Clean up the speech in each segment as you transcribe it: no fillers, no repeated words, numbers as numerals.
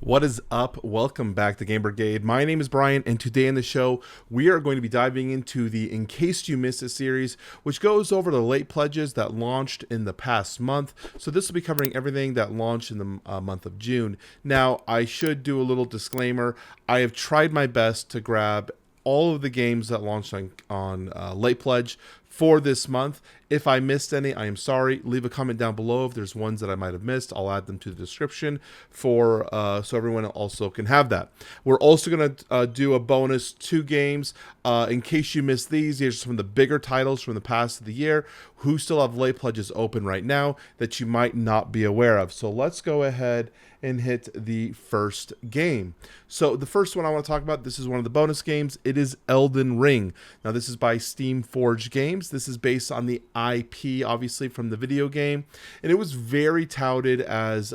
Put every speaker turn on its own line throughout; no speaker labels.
What is up? Welcome back to Game Brigade. My name is Brian, and today in the show, we are going to be diving into the In Case You Missed It series, which goes over the late pledges that launched in the past month. So this will be covering everything that launched in the month of June. Now, I should do a little disclaimer. I have tried my best to grab all of the games that launched on late pledge for this month. If I missed any, I am sorry. Leave a comment down below if there's ones that I might have missed. I'll add them to the description for so everyone also can have that. We're also going to do a bonus 2 games. In case you missed these are some of the bigger titles from the past of the year who still have late pledges open right now that you might not be aware of. So let's go ahead and hit the first game. So the first one I want to talk about, this is one of the bonus games. It is Elden Ring. Now this is by Steam Forge Games. This is based on the IP, obviously, from the video game. And it was very touted as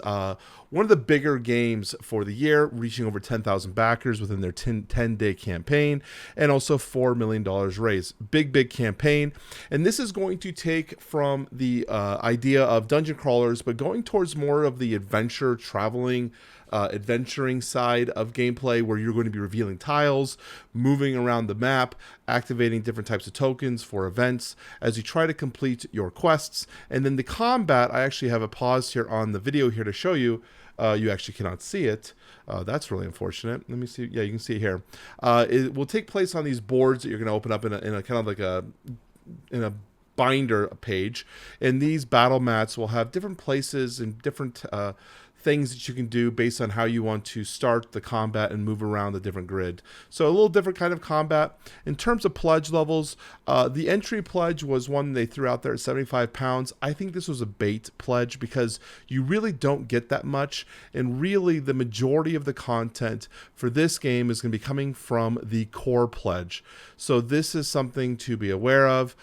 one of the bigger games for the year, reaching over 10,000 backers within their 10-day campaign, and also $4 million raised. Big campaign. And this is going to take from the idea of dungeon crawlers, but going towards more of the adventure, adventuring side of gameplay, where you're going to be revealing tiles, moving around the map, activating different types of tokens for events as you try to complete your quests. And then the combat, I actually have a pause here on the video here to show you. You actually cannot see it. That's really unfortunate. Let me see. Yeah, you can see it here. It will take place on these boards that you're going to open up in a kind of like in a binder page. And these battle mats will have different places and different things that you can do based on how you want to start the combat and move around the different grid. So a little different kind of combat. In terms of pledge levels, the entry pledge was one they threw out there at 75 pounds. I think this was a bait pledge because you really don't get that much. And really the majority of the content for this game is going to be coming from the core pledge. So this is something to be aware of.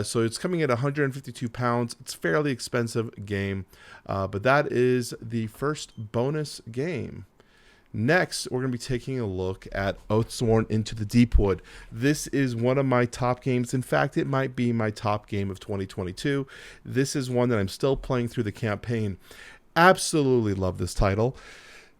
So it's coming at 152 pounds. It's a fairly expensive game. But that is the first bonus game. Next, we're going to be taking a look at Oathsworn Into the Deepwood. This is one of my top games. In fact, it might be my top game of 2022. This is one that I'm still playing through the campaign. Absolutely love this title.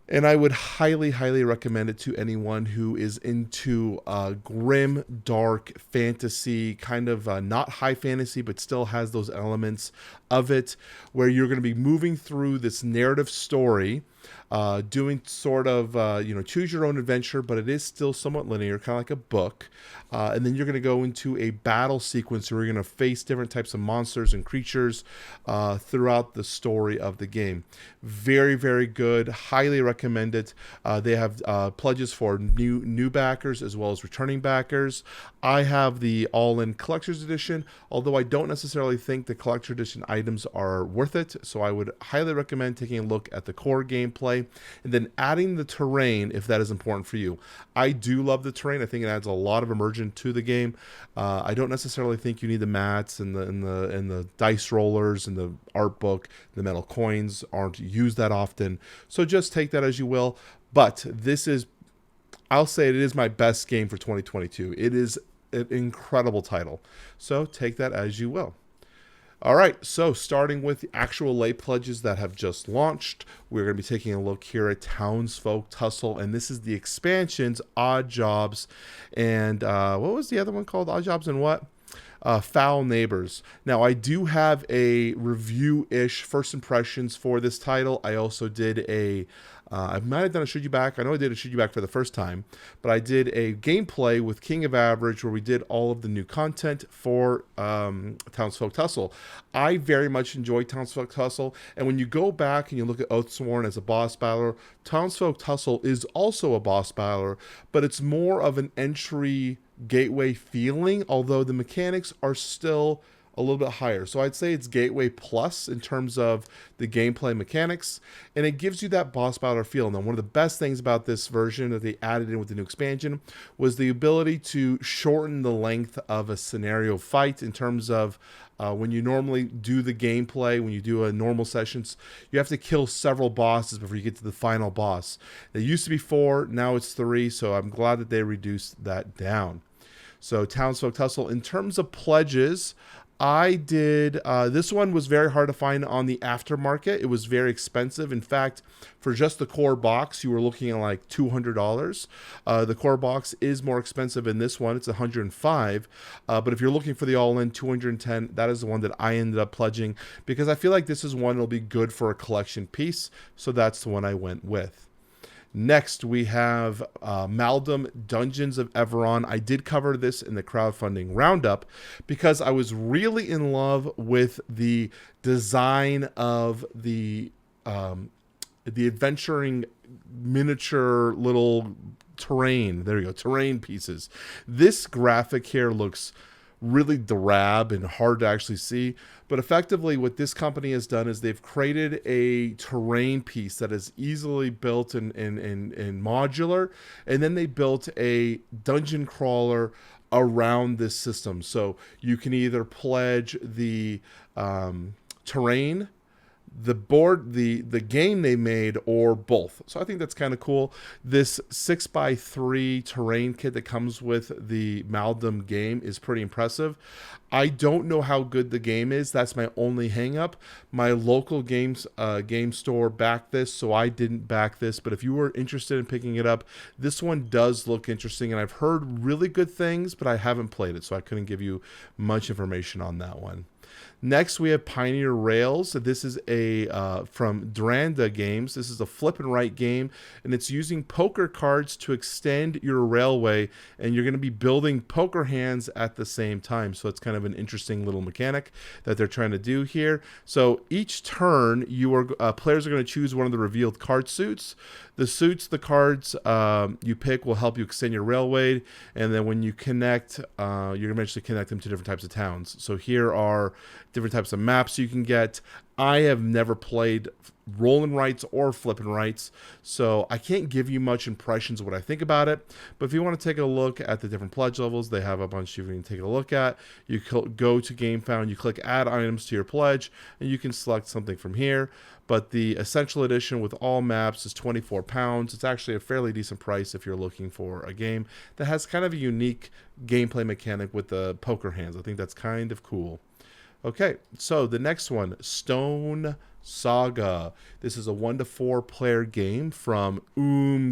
And I would highly recommend it to anyone who is into grim, dark fantasy, kind of not high fantasy, but still has those elements of it, where you're going to be moving through this narrative story, doing sort of, choose your own adventure, but it is still somewhat linear, kind of like a book. And then you're going to go into a battle sequence where you're going to face different types of monsters and creatures throughout the story of the game. Very good. Highly recommend it. They have pledges for new backers as well as returning backers. I have the all-in collector's edition, although I don't necessarily think the collector's edition items are worth it. So I would highly recommend taking a look at the core gameplay and then adding the terrain if that is important for you. I do love the terrain. I think it adds a lot of immersion to the game. I don't necessarily think you need the mats and the dice rollers and the art book. The metal coins aren't used that often, so just take that as you will. But this is, I'll say it is my best game for 2022. It is an incredible title, so take that as you will. All right, so starting with the actual late pledges that have just launched, we're going to be taking a look here at Townsfolk Tussle, and this is the expansions, Odd Jobs, and what was the other one called? Odd Jobs and what? Foul Neighbors. Now, I do have a review-ish first impressions for this title. I also did I might have done a Should You Back. I know I did a Should You Back for the first time, but I did a gameplay with King of Average where we did all of the new content for Townsfolk Tussle. I very much enjoyed Townsfolk Tussle, and when you go back and you look at Oathsworn as a boss battler, Townsfolk Tussle is also a boss battler, but it's more of an entry gateway feeling, although the mechanics are still a little bit higher. So I'd say it's Gateway Plus in terms of the gameplay mechanics, and it gives you that boss battle feel. Now, one of the best things about this version that they added in with the new expansion was the ability to shorten the length of a scenario fight in terms of when you normally do the gameplay, when you do a normal sessions, you have to kill several bosses before you get to the final boss. It used to be 4, now it's 3, so I'm glad that they reduced that down. So Townsfolk Tussle, in terms of pledges, I did, this one was very hard to find on the aftermarket. It was very expensive. In fact, for just the core box, you were looking at like $200. The core box is more expensive in this one. It's $105. But if you're looking for the all-in, $210, that is the one that I ended up pledging because I feel like this is one that'll be good for a collection piece. So that's the one I went with. Next, we have Maladum Dungeons of Everon. I did cover this in the crowdfunding roundup because I was really in love with the design of the adventuring miniature little terrain. There you go, terrain pieces. This graphic here looks really drab and hard to actually see, but effectively what this company has done is they've created a terrain piece that is easily built in modular, and then they built a dungeon crawler around this system. So you can either pledge the terrain, the board, the game they made, or both. So I think that's kind of cool. This 6x3 terrain kit that comes with the Maladum game is pretty impressive. I don't know how good the game is. That's my only hang up. My local game store backed this, so I didn't back this. But if you were interested in picking it up, this one does look interesting, and I've heard really good things, but I haven't played it, so I couldn't give you much information on that one. Next, we have Pioneer Rails. This is a from Duranda Games. This is a flip and write game, and it's using poker cards to extend your railway, and you're going to be building poker hands at the same time. So it's kind of an interesting little mechanic that they're trying to do here. So each turn, players are going to choose one of the revealed card suits. The suits, the cards you pick will help you extend your railway, and then when you connect, you're going to eventually connect them to different types of towns. So here are different types of maps you can get. I have never played roll and rights or flip and rights, so I can't give you much impressions of what I think about it. But if you want to take a look at the different pledge levels, they have a bunch you can take a look at. You go to gamefound, you click add items to your pledge, and you can select something from here. But the Essential Edition with all maps is £24. It's actually a fairly decent price if you're looking for a game that has kind of a unique gameplay mechanic with the poker hands. I think that's kind of cool. Okay, so the next one, Stonesaga. This is a 1 to 4 player game from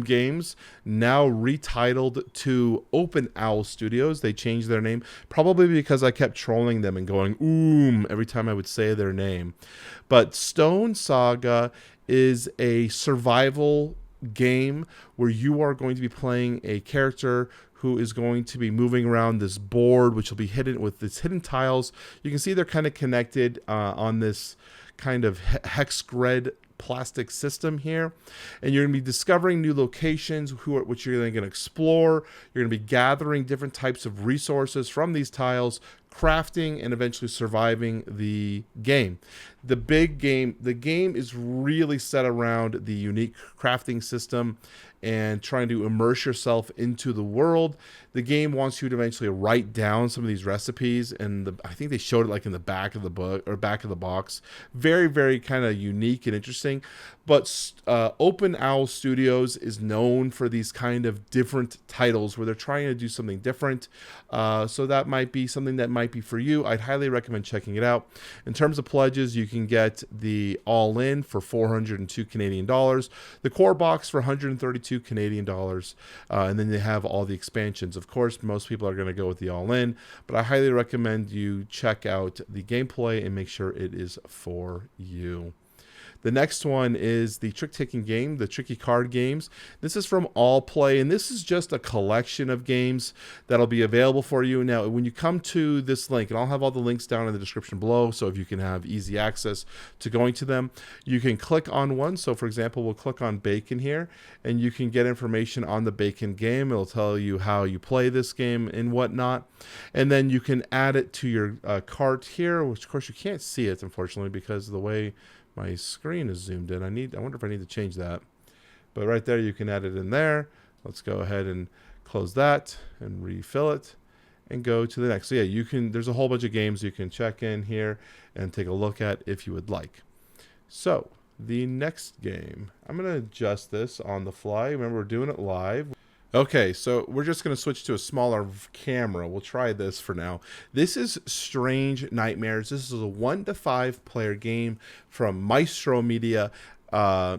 Games, now retitled to Open Owl Studios. They changed their name, probably because I kept trolling them and going every time I would say their name. But Stonesaga is a survival game where you are going to be playing a character who is going to be moving around this board, which will be hidden with its hidden tiles. You can see they're kind of connected on this kind of hex grid plastic system here, and you're going to be discovering new locations which you're going to explore. You're going to be gathering different types of resources from these tiles, crafting, and eventually surviving the game. The game is really set around the unique crafting system and trying to immerse yourself into the world. The game wants you to eventually write down some of these recipes, and I think they showed it like in the back of the book or back of the box. Very, very kind of unique and interesting. But Open Owl Studios is known for these kind of different titles where they're trying to do something different. So that might be something that might be for you. I'd highly recommend checking it out. In terms of pledges, you can get the all-in for $402 Canadian, the core box for $132 Canadian, and then they have all the expansions. Of course, most people are going to go with the all-in, but I highly recommend you check out the gameplay and make sure it is for you. The next one is the trick-taking game, the Tricky Card Games. This is from All Play, and this is just a collection of games that'll be available for you. Now, when you come to this link, and I'll have all the links down in the description below, so if you can have easy access to going to them, you can click on one. So, for example, we'll click on Bacon here, and you can get information on the Bacon game. It'll tell you how you play this game and whatnot. And then you can add it to your cart here, which, of course, you can't see it, unfortunately, because of the way my screen is zoomed in. I wonder if I need to change that. But right there, you can add it in there. Let's go ahead and close that and refill it and go to the next. So yeah, there's a whole bunch of games you can check in here and take a look at if you would like. So the next game, I'm going to adjust this on the fly. Remember, we're doing it live. Okay, so we're just going to switch to a smaller camera. We'll try this for now. This is Strange Nightmares. This is a 1 to 5 player game from Maestro Media.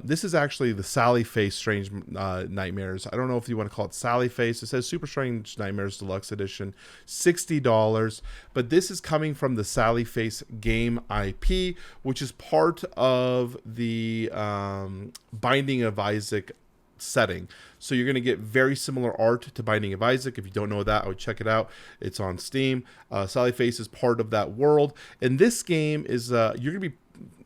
This is actually the Sally Face Strange Nightmares. I don't know if you want to call it Sally Face. It says Super Strange Nightmares Deluxe Edition, $60. But this is coming from the Sally Face game IP, which is part of the Binding of Isaac setting. So you're going to get very similar art to Binding of Isaac. If you don't know that, I would check it out. It's on Steam. Sally Face is part of that world. And this game is, you're going to be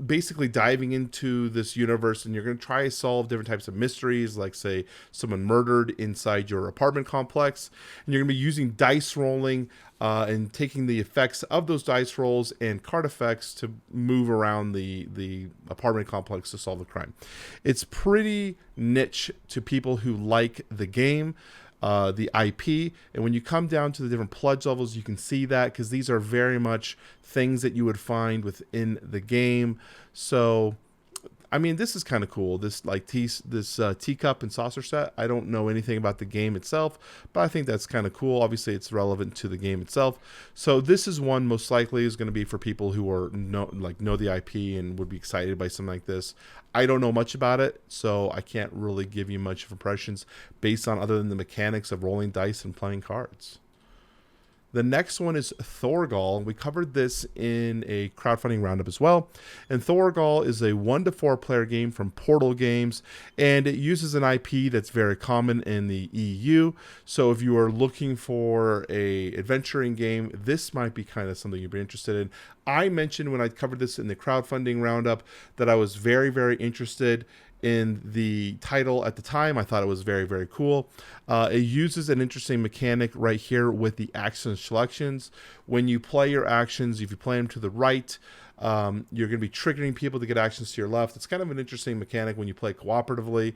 basically diving into this universe, and you're going to try to solve different types of mysteries, like, say, someone murdered inside your apartment complex. And you're going to be using dice rolling and taking the effects of those dice rolls and card effects to move around the apartment complex to solve the crime. It's pretty niche to people who like the game, the IP, and when you come down to the different pledge levels, you can see that, because these are very much things that you would find within the game. So, I mean, this is kind of cool. This teacup and saucer set. I don't know anything about the game itself, but I think that's kind of cool. Obviously, it's relevant to the game itself. So this is one most likely is going to be for people who are know the IP and would be excited by something like this. I don't know much about it, so I can't really give you much of impressions based on other than the mechanics of rolling dice and playing cards. The next one is Thorgal. We covered this in a crowdfunding roundup as well. And Thorgal is a 1 to 4 player game from Portal Games, and it uses an IP that's very common in the EU. So if you are looking for a adventuring game, this might be kind of something you'd be interested in. I mentioned when I covered this in the crowdfunding roundup that I was very, very interested in the title at the time. I thought it was very, very cool. It uses an interesting mechanic right here with the action selections. When you play your actions, if you play them to the right, you're going to be triggering people to get actions to your left. It's kind of an interesting mechanic when you play cooperatively.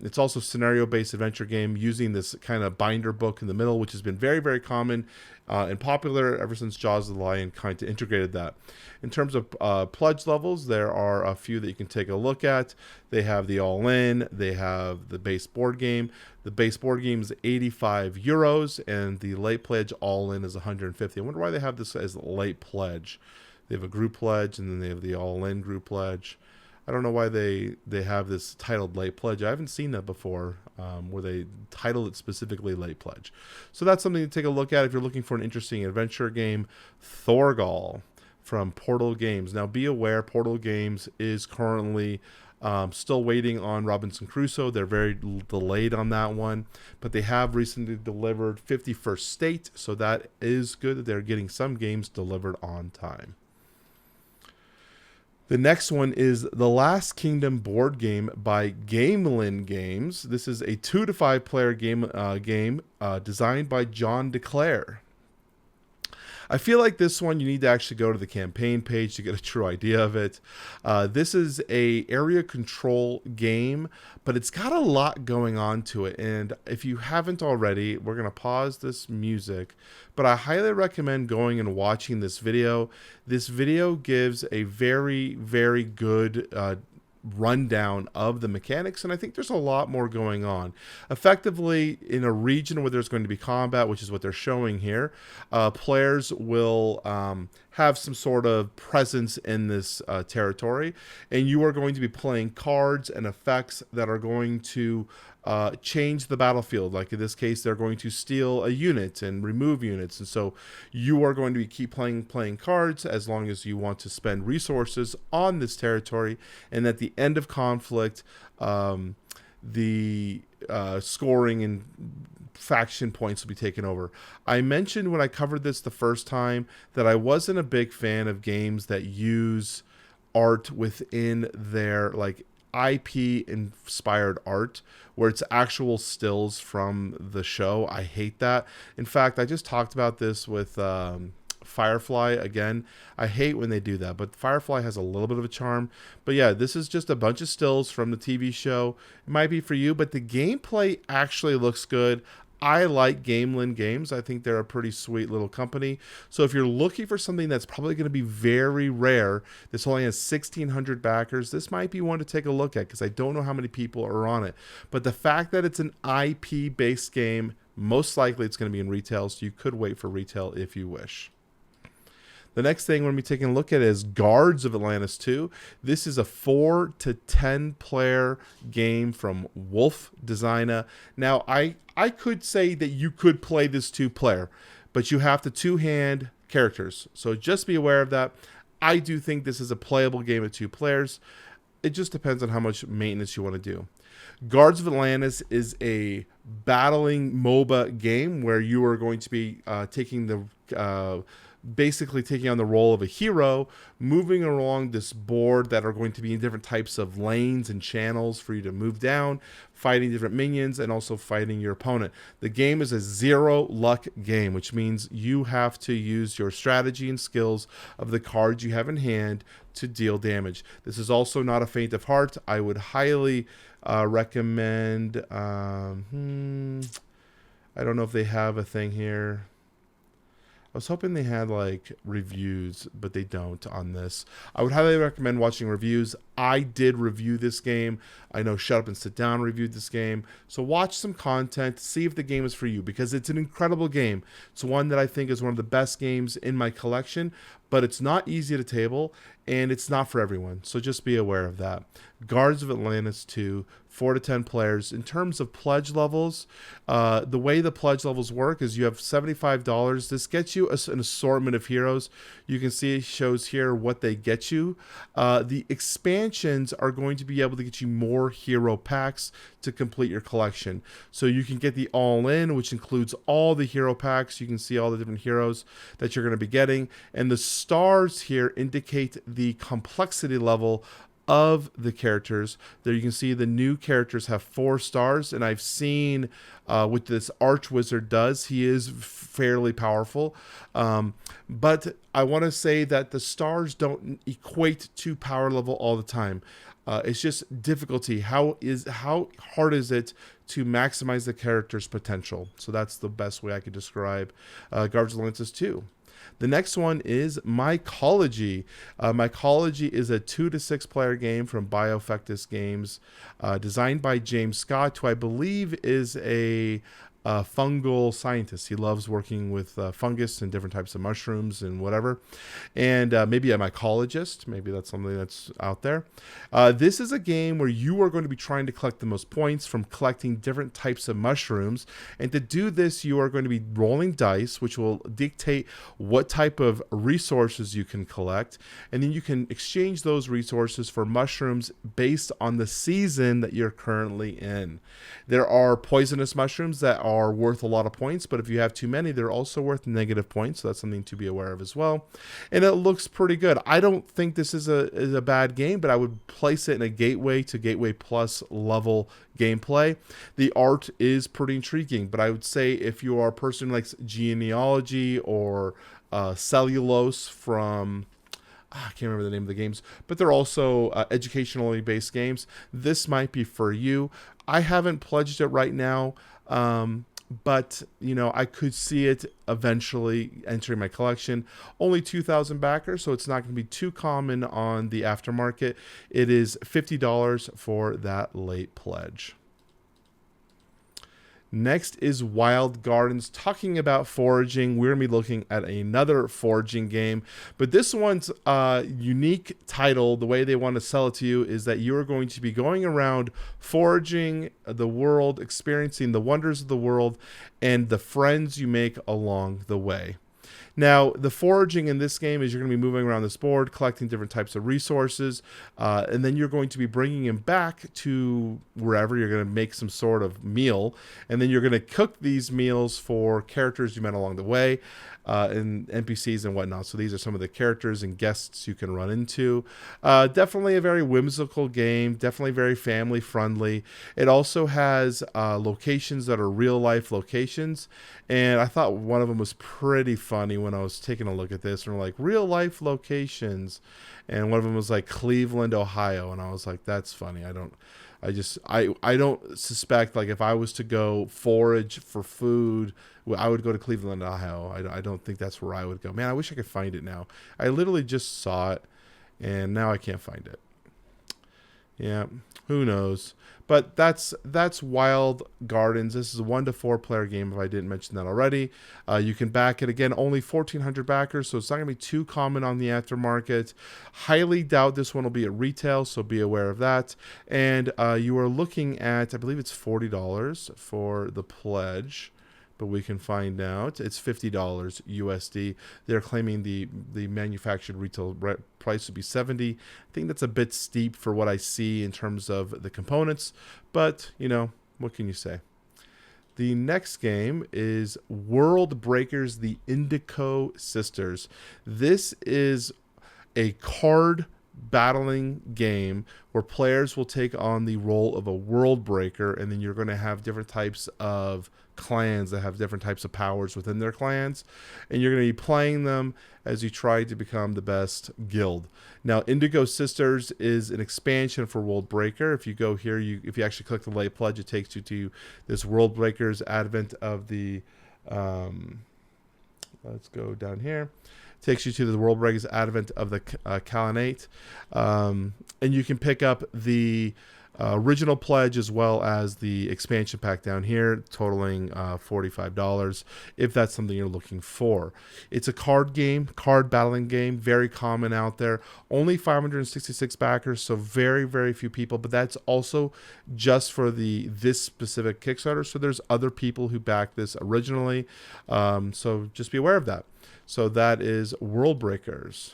It's also a scenario-based adventure game using this kind of binder book in the middle, which has been very, very common and popular ever since Jaws of the Lion kind of integrated that. In terms of pledge levels, there are a few that you can take a look at. They have the all-in, they have the base board game. The base board game is 85 euros, and the late pledge all-in is 150. I wonder why they have this as late pledge. They have a group pledge, and then they have the all-in group pledge. I don't know why they have this titled late pledge. I haven't seen that before, where they titled it specifically late pledge. So that's something to take a look at if you're looking for an interesting adventure game. Thorgal from Portal Games. Now, be aware, Portal Games is currently still waiting on Robinson Crusoe. They're very delayed on that one, but they have recently delivered 51st State, so that is good that they're getting some games delivered on time. The next one is The Last Kingdom board game by Gamelin Games. This is a 2 to 5 player game designed by John DeClaire. I feel like this one you need to actually go to the campaign page to get a true idea of it. This is a area control game, but it's got a lot going on to it. And if you haven't already, we're going to pause this music, but I highly recommend going and watching this video. This video gives a very, very good rundown of the mechanics, and I think there's a lot more going on. Effectively, in a region where there's going to be combat, which is what they're showing here, players will have some sort of presence in this territory, and you are going to be playing cards and effects that are going to change the battlefield. Like in this case, they're going to steal a unit and remove units, and so you are going to keep playing cards as long as you want to spend resources on this territory. And at the end of conflict, the scoring and faction points will be taken over. I mentioned when I covered this the first time that I wasn't a big fan of games that use art within their IP inspired art where it's actual stills from the show. I hate that. In fact, I just talked about this with Firefly again. I hate when they do that, but Firefly has a little bit of a charm. But yeah, this is just a bunch of stills from the TV show. It might be for you, but the gameplay actually looks good. I like Gameland Games. I think they're a pretty sweet little company. So if you're looking for something that's probably going to be very rare, this only has 1,600 backers. This might be one to take a look at because I don't know how many people are on it. But the fact that it's an IP-based game, most likely it's going to be in retail, so you could wait for retail if you wish. The next thing we're going to be taking a look at is Guards of Atlantis II. This is a 4 to 10 player game from Wolf Designer. Now, I could say that you could play this 2-player, but you have to 2-hand characters. So just be aware of that. I do think this is a playable game of 2 players. It just depends on how much maintenance you want to do. Guards of Atlantis is a battling MOBA game where you are going to be basically taking on the role of a hero, moving along this board that are going to be in different types of lanes and channels for you to move down, fighting different minions, and also fighting your opponent. The game is a 0 luck game, which means you have to use your strategy and skills of the cards you have in hand to deal damage. This is also not a faint of heart. I would highly recommend... I don't know if they have a thing here. I was hoping they had like reviews, but they don't on this. I would highly recommend watching reviews. I did review this game. I know Shut Up and Sit Down reviewed this game. So watch some content, see if the game is for you, because it's an incredible game. It's one that I think is one of the best games in my collection, but it's not easy to table, and it's not for everyone. So just be aware of that. Guards of Atlantis 2, 4 to 10 players. In terms of pledge levels, the way the pledge levels work is you have $75. This gets you an assortment of heroes. You can see it shows here what they get you. The expansions are going to be able to get you more hero packs to complete your collection. So you can get the all-in, which includes all the hero packs. You can see all the different heroes that you're going to be getting. And the stars here indicate the complexity level of the characters. There you can see the new characters have 4 stars, and I've seen what this Archwizard does. He is fairly powerful, but I want to say that the stars don't equate to power level all the time. It's just difficulty. How hard is it to maximize the character's potential? So that's the best way I could describe Guardians of Atlantis 2. The next one is Mycology. Mycology is a 2 to 6 player game from Bioeffectus Games, designed by James Scott, who I believe is a fungal scientist. He loves working with fungus and different types of mushrooms and whatever. And maybe a mycologist. Maybe that's something that's out there. This is a game where you are going to be trying to collect the most points from collecting different types of mushrooms. And to do this, you are going to be rolling dice, which will dictate what type of resources you can collect. And then you can exchange those resources for mushrooms based on the season that you're currently in. There are poisonous mushrooms that are worth a lot of points, but if you have too many, they're also worth negative points, so that's something to be aware of as well. And it looks pretty good. I don't think this is a bad game, but I would place it in a Gateway to Gateway Plus level gameplay. The art is pretty intriguing, but I would say if you are a person who likes genealogy or cellulose from... I can't remember the name of the games, but they're also educationally based games. This might be for you. I haven't pledged it right now, but you know, I could see it eventually entering my collection. Only 2,000 backers, so it's not going to be too common on the aftermarket. It is $50 for that late pledge. Next is Wild Gardens. Talking about foraging, we're going to be looking at another foraging game. But this one's unique title. The way they want to sell it to you is that you're going to be going around foraging the world, experiencing the wonders of the world, and the friends you make along the way. Now, the foraging in this game is you're going to be moving around this board, collecting different types of resources, and then you're going to be bringing them back to wherever you're going to make some sort of meal, and then you're going to cook these meals for characters you met along the way, and NPCs and whatnot. So these are some of the characters and guests you can run into. Definitely a very whimsical game, definitely very family friendly. It also has locations that are real life locations, and I thought one of them was pretty funny when I was taking a look at this, and we're like, real life locations, and one of them was like Cleveland, Ohio, and I was like, that's funny. I don't suspect, like, if I was to go forage for food, I would go to Cleveland, Ohio. I don't think that's where I would go. Man, I wish I could find it now. I literally just saw it, and now I can't find it. Yeah, who knows? But that's Wild Gardens. This is a 1 to 4 player game, if I didn't mention that already. You can back it, again, only 1,400 backers, so it's not going to be too common on the aftermarket. Highly doubt this one will be at retail, so be aware of that. And you are looking at, I believe it's $40 for the pledge, but we can find out. It's $50 USD. They're claiming the manufactured retail price would be $70. I think that's a bit steep for what I see in terms of the components, but, you know, what can you say? The next game is Worldbreaks, the Indigo Sisters. This is a card battling game where players will take on the role of a world breaker, and then you're going to have different types of clans that have different types of powers within their clans, and you're going to be playing them as you try to become the best guild. Now, Indigo Sisters is an expansion for Worldbreaker. If you go here, if you actually click the late pledge, it takes you to this Worldbreaker's Advent of the let's go down here. Takes you to the Worldbreaks Advent of the Kalanate. And you can pick up the original pledge as well as the expansion pack down here, totaling $45, if that's something you're looking for. It's a card game, card battling game, very common out there. Only 566 backers, so very, very few people, but that's also just for this specific Kickstarter, so there's other people who backed this originally, so just be aware of that. So that is Worldbreakers.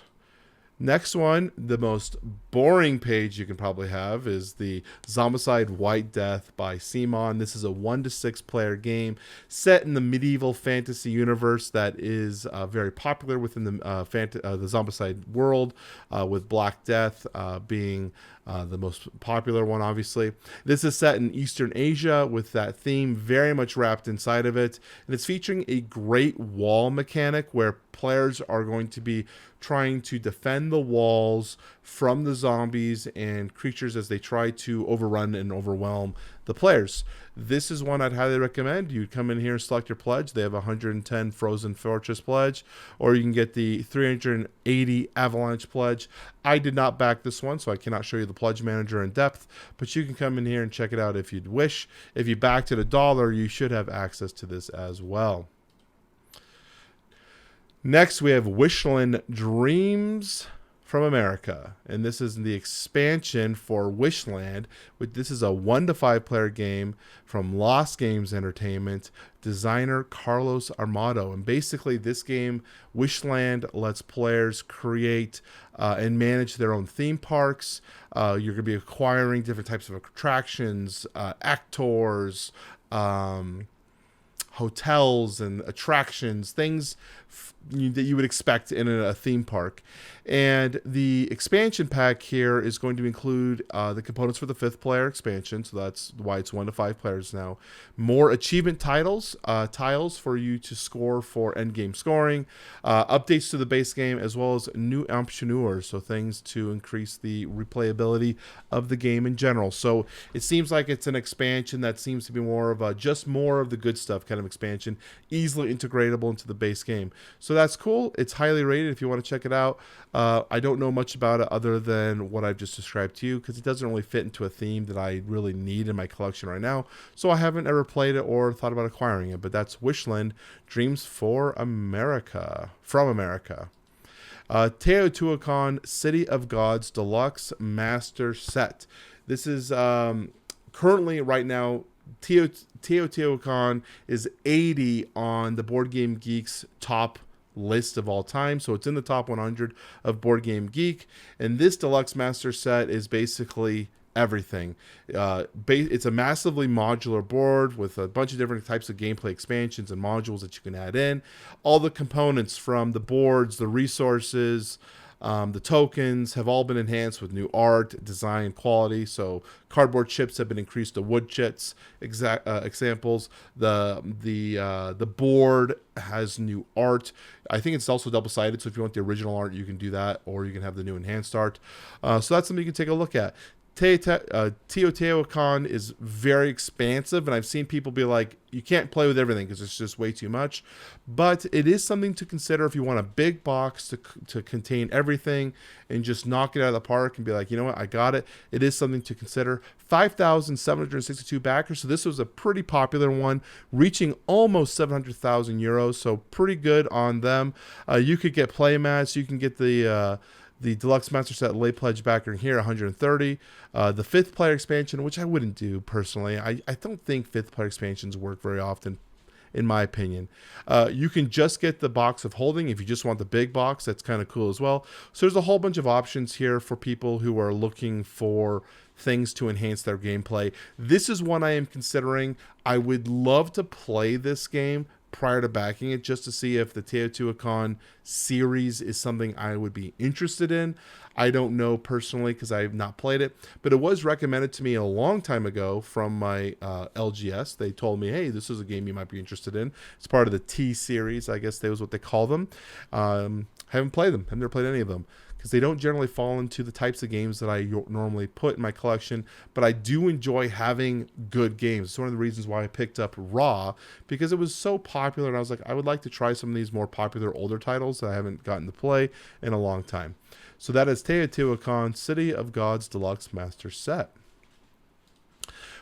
Next one, the most boring page you can probably have, is the Zombicide White Death by Simon. This is a 1 to 6 player game set in the medieval fantasy universe that is very popular within the Zombicide world, with Black Death being the most popular one, obviously. This is set in Eastern Asia with that theme very much wrapped inside of it. And it's featuring a great wall mechanic where players are going to be trying to defend the walls from the zombies and creatures as they try to overrun and overwhelm the players. This is one I'd highly recommend. You come in here and select your pledge. They have a 110 Frozen Fortress pledge, or you can get the 380 Avalanche pledge. I did not back this one, so I cannot show you the pledge manager in depth, but you can come in here and check it out if you'd wish. If you backed it $1, you should have access to this as well. Next, we have Wishland Dreams from America, and this is the expansion for Wishland. This is a 1 to 5 player game from Lost Games Entertainment, designer Carlos Armado. And basically, this game, Wishland, lets players create and manage their own theme parks. You're going to be acquiring different types of attractions, actors, hotels and attractions, things that you would expect in a theme park. And the expansion pack here is going to include the components for the 5th player expansion, so that's why it's 1 to 5 players now. More achievement tiles for you to score for endgame scoring, updates to the base game, as well as new entrepreneurs, so things to increase the replayability of the game in general. So it seems like it's an expansion that seems to be more of just more of the good stuff kind of expansion, easily integratable into the base game. So that's cool. It's highly rated if you want to check it out. I don't know much about it other than what I've just described to you, because it doesn't really fit into a theme that I really need in my collection right now. So I haven't ever played it or thought about acquiring it. But that's Wishland Dreams from America. Teotihuacan City of Gods Deluxe Master Set. This is currently right now, Teotihuacan is 80 on the Board Game Geek's top list of all time, so it's in the top 100 of Board Game Geek. And this deluxe master set is basically everything. It's a massively modular board with a bunch of different types of gameplay expansions and modules that you can add in. All the components from the boards, the resources, the tokens have all been enhanced with new art, design, quality. So cardboard chips have been increased to wood chips. Examples. The board has new art. I think it's also double-sided, so if you want the original art, you can do that, or you can have the new enhanced art. So that's something you can take a look at. Teotihuacan is very expansive, and I've seen people be like, you can't play with everything because it's just way too much. But it is something to consider if you want a big box to contain everything and just knock it out of the park and be like, you know what, I got it. It is something to consider. 5,762 backers, so this was a pretty popular one, reaching almost 700,000 euros, so pretty good on them. You could get playmats, you can get the deluxe master set lay pledge backer here, 130. The 5th player expansion, which I wouldn't do personally. I don't think 5th player expansions work very often, in my opinion. You can just get the box of holding if you just want the big box. That's kind of cool as well. So there's a whole bunch of options here for people who are looking for things to enhance their gameplay. This is one I am considering. I would love to play this game prior to backing it, just to see if the Teotihuacan series is something I would be interested in. I don't know personally because I have not played it, but it was recommended to me a long time ago from my LGS. They told me, hey, this is a game you might be interested in. It's part of the T series, I guess that was what they call them. Haven't played them. I've never played any of them, because they don't generally fall into the types of games that I normally put in my collection, but I do enjoy having good games. It's one of the reasons why I picked up Raw, because it was so popular, and I was like, I would like to try some of these more popular older titles that I haven't gotten to play in a long time. So that is Teotihuacan City of Gods Deluxe Master Set.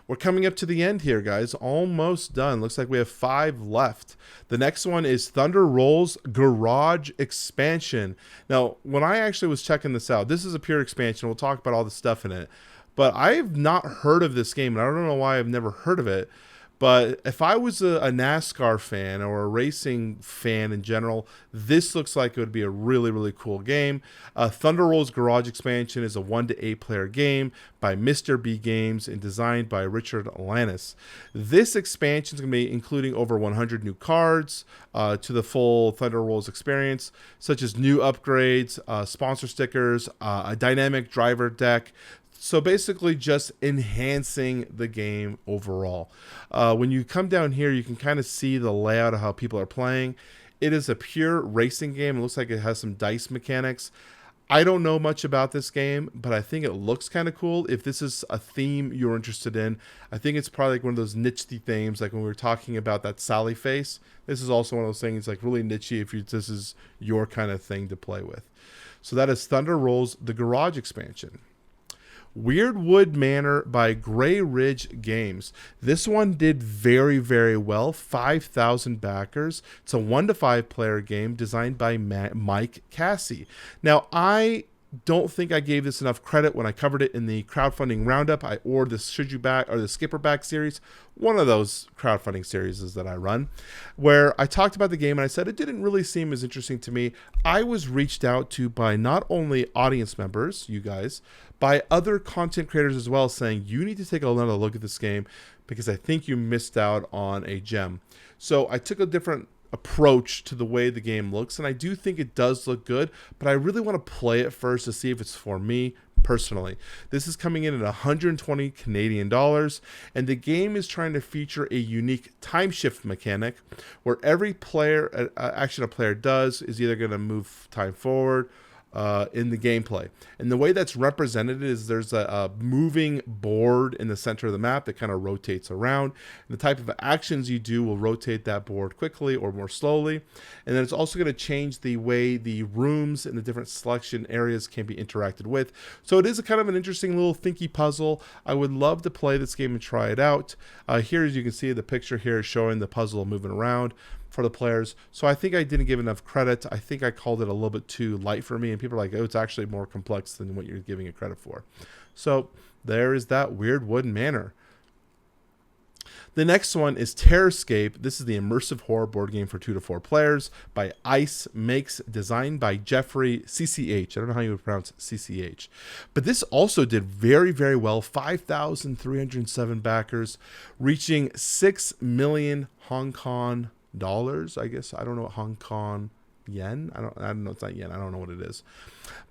We're coming up to the end here, guys. Almost done. Looks like we have 5 left. The next one is Thunder Rolls Garage Expansion. Now, when I actually was checking this out, this is a pure expansion. We'll talk about all the stuff in it. But I've not heard of this game, and I don't know why I've never heard of it. But if I was a NASCAR fan or a racing fan in general, this looks like it would be a really, really cool game. Thunder Rolls Garage Expansion is a 1 to 8 player game by Mr. B Games and designed by Richard Lannis. This expansion is going to be including over 100 new cards to the full Thunder Rolls experience, such as new upgrades, sponsor stickers, a dynamic driver deck. So basically just enhancing the game overall. When you come down here, you can kind of see the layout of how people are playing. It is a pure racing game. It looks like it has some dice mechanics. I don't know much about this game, but I think it looks kind of cool. If this is a theme you're interested in, I think it's probably like one of those niche themes, like when we were talking about that Sally face. This is also one of those things like really niche if this is your kind of thing to play with. So that is Thunder Rolls, the Garage expansion. Weirdwood Manor by Grey Ridge Games. This one did very, very well. 5,000 backers. It's a 1 to 5 player game designed by Mike Cassie. Now, I don't think I gave this enough credit when I covered it in the crowdfunding roundup, or the Should You Back or the Skipper Back series, one of those crowdfunding series that I run, where I talked about the game and I said it didn't really seem as interesting to me. I was reached out to by not only audience members, you guys, by other content creators as well, saying you need to take another look at this game because I think you missed out on a gem. So I took a different approach to the way the game looks, and I do think it does look good, but I really want to play it first to see if it's for me personally. This is coming in at 120 Canadian dollars, and the game is trying to feature a unique time shift mechanic where every player action a player does is either going to move time forward in the gameplay. And the way that's represented is there's a moving board in the center of the map that kind of rotates around. And the type of actions you do will rotate that board quickly or more slowly. And then it's also going to change the way the rooms in the different selection areas can be interacted with. So it is a kind of an interesting little thinky puzzle. I would love to play this game and try it out. Here, as you can see, the picture here is showing the puzzle moving around for the players. So I think I didn't give enough credit. I think I called it a little bit too light for me, and people are like, oh, it's actually more complex than what you're giving it credit for. So there is that Weirdwood Manor. The next one is Terrorscape. This is the immersive horror board game for 2 to 4 players by Ice Makes, designed by Jeffrey CCH. I don't know how you would pronounce CCH. But this also did very, very well. 5,307 backers, reaching 6 million Hong Kong dollars, I guess. I don't know what Hong Kong yen. I don't know. It's not yen. I don't know what it is.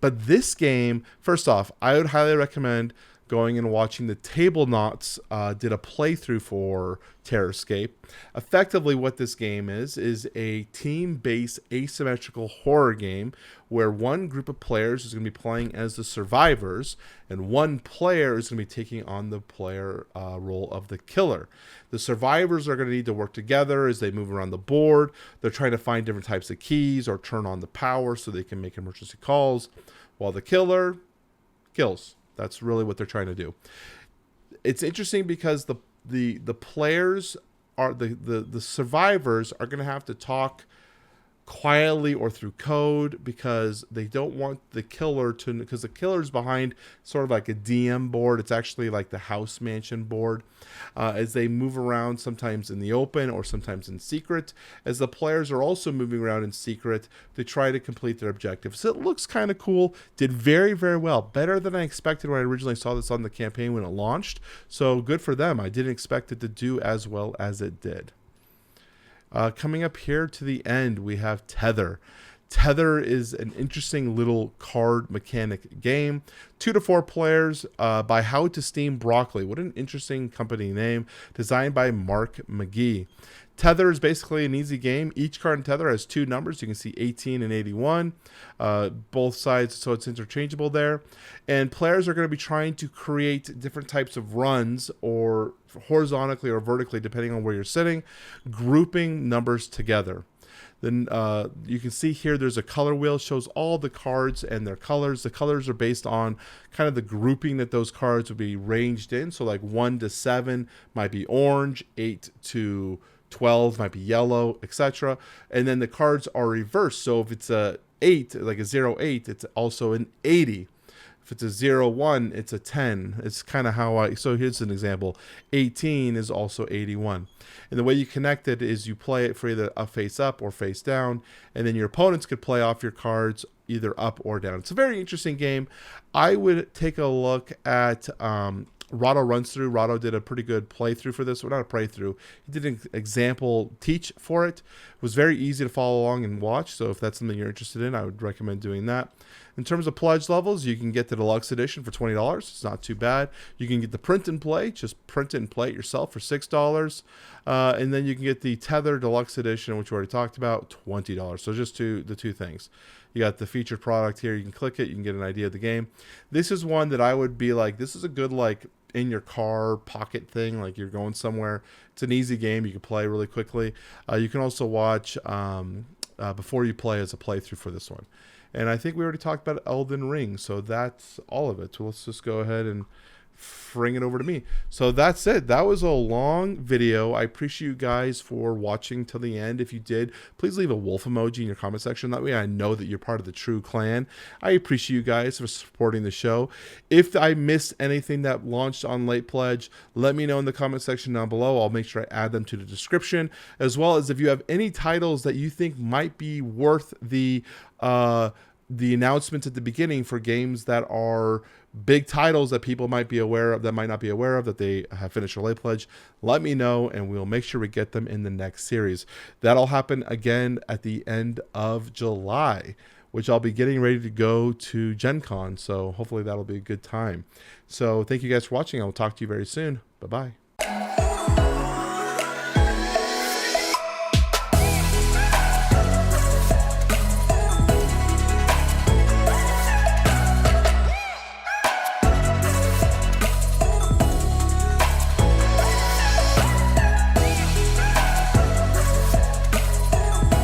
But this game, first off, I would highly recommend going and watching the Table Knots did a playthrough for Terrorscape. Effectively, what this game is a team-based asymmetrical horror game where one group of players is going to be playing as the survivors, and one player is going to be taking on the player role of the killer. The survivors are going to need to work together as they move around the board. They're trying to find different types of keys or turn on the power so they can make emergency calls, while the killer kills. That's really what they're trying to do. It's interesting because the players are the survivors are going to have to talk quietly or through code because they don't want the killer to, because the killer's behind sort of like a DM board. It's actually like the house mansion board as they move around, sometimes in the open or sometimes in secret, as the players are also moving around in secret to try to complete their objectives. So it looks kind of cool. Did very, very well. Better than I expected when I originally saw this on the campaign when it launched. So good for them. I didn't expect it to do as well as it did. Coming up here to the end, we have Tether. Tether is an interesting little card mechanic game. 2 to 4 players by How to Steam Broccoli. What an interesting company name. Designed by Mark McGee. Tether is basically an easy game. Each card in Tether has 2 numbers. You can see 18 and 81. Both sides, so it's interchangeable there. And players are going to be trying to create different types of runs, or horizontally or vertically, depending on where you're sitting, grouping numbers together. Then you can see here there's a color wheel, shows all the cards and their colors. The colors are based on kind of the grouping that those cards would be ranged in. So like 1 to 7 might be orange, 8 to 12 might be yellow, etc. And then the cards are reversed. So if it's a 8, like a 0-8, it's also an 80. If it's a 0-1, it's a 10. It's kind of how so here's an example. 18 is also 81. And the way you connect it is you play it for either a face up or face down, and then your opponents could play off your cards either up or down. It's a very interesting game. I would take a look at Rahdo Runs Through. Rahdo did a pretty good playthrough for this. Well, not a playthrough. He did an example teach for it. It was very easy to follow along and watch. So if that's something you're interested in, I would recommend doing that. In terms of pledge levels, you can get the deluxe edition for $20. It's not too bad. You can get the print and play. Just print it and play it yourself for $6. And then you can get the Tether deluxe edition, which we already talked about, $20. So just the two things. You got the featured product here. You can click it. You can get an idea of the game. This is one that I would be like, this is a good like in your car pocket thing, like you're going somewhere. It's an easy game. You can play really quickly. You can also watch before you play as a playthrough for this one. And I think we already talked about Elden Ring, so that's all of it. So let's just go ahead and bring it over to me. So that's it. That was a long video. I appreciate you guys for watching till the end. If you did, please leave a wolf emoji in your comment section. That way I know that you're part of the true clan. I appreciate you guys for supporting the show. If I missed anything that launched on Late Pledge, let me know in the comment section down below. I'll make sure I add them to the description, as well as if you have any titles that you think might be worth the announcements at the beginning for games that are big titles that people might be aware of, that might not be aware of, that they have finished their late pledge, let me know and we'll make sure we get them in the next series. That'll happen again at the end of July, which I'll be getting ready to go to Gen Con. So hopefully that'll be a good time. So thank you guys for watching. I will talk to you very soon. Bye-bye.